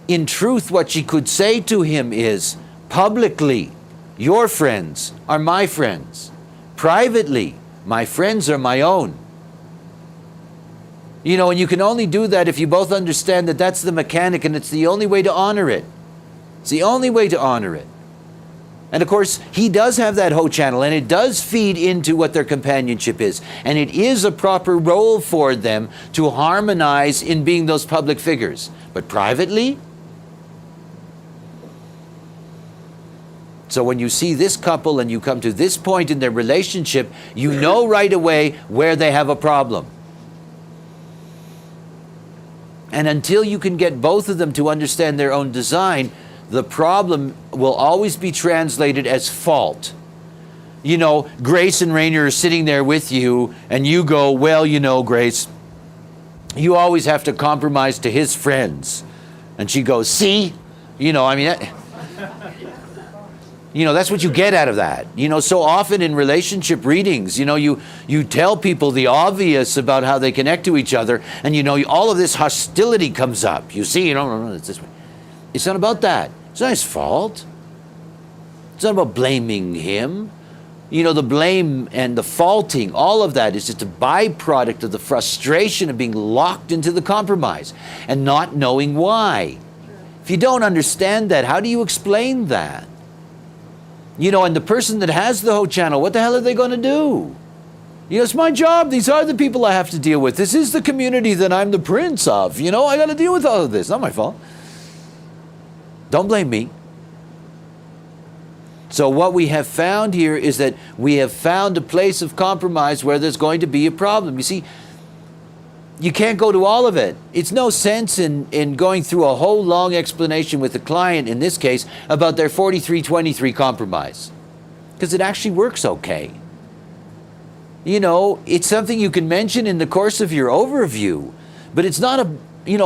In truth, what she could say to him is, publicly, your friends are my friends. Privately, my friends are my own. You know, and you can only do that if you both understand that that's the mechanic and it's the only way to honor it. It's the only way to honor it. And of course, he does have that Ho channel, and it does feed into what their companionship is. And it is a proper role for them to harmonize in being those public figures. But privately? So when you see this couple and you come to this point in their relationship, you know right away where they have a problem. And until you can get both of them to understand their own design, the problem will always be translated as fault. You know, Grace and Rainier are sitting there with you, and you go, well, you know, Grace, you always have to compromise to his friends. And she goes, see? You know, I mean, you know, that's what you get out of that. You know, so often in relationship readings, you know, you tell people the obvious about how they connect to each other, and you know, all of this hostility comes up. You see, you know, it's this way. It's not about that. It's not his fault. It's not about blaming him. You know, the blame and the faulting, all of that is just a byproduct of the frustration of being locked into the compromise and not knowing why. If you don't understand that, how do you explain that? You know, and the person that has the Ho channel, what the hell are they going to do? You know, it's my job. These are the people I have to deal with. This is the community that I'm the prince of. You know, I got to deal with all of this. Not my fault. Don't blame me. So what we have found here is that we have found a place of compromise where there's going to be a problem. You see, you can't go to all of it. It's no sense in going through a whole long explanation with the client, in this case, about their 43-23 compromise. Because it actually works okay. You know, it's something you can mention in the course of your overview, but it's not a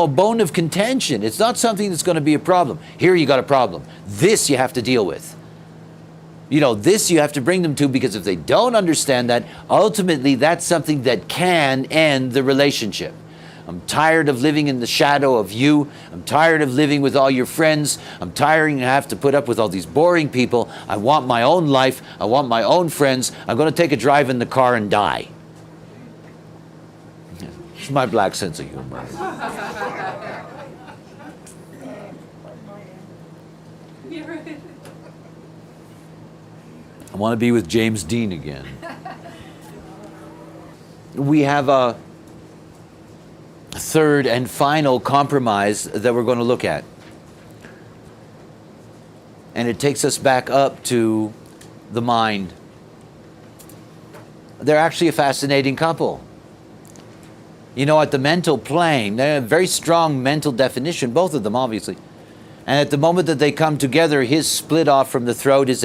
bone of contention. It's not something that's going to be a problem. Here you got a problem. This you have to deal with. You know, this you have to bring them to, because if they don't understand that, ultimately that's something that can end the relationship. I'm tired of living in the shadow of you. I'm tired of living with all your friends. I'm tired of having to put up with all these boring people. I want my own life. I want my own friends. I'm going to take a drive in the car and die. It's my black sense of humor. I want to be with James Dean again. We have a third and final compromise that we're going to look at. And it takes us back up to the mind. They're actually a fascinating couple. You know, at the mental plane, they have a very strong mental definition, both of them, obviously. And at the moment that they come together, his split off from the throat is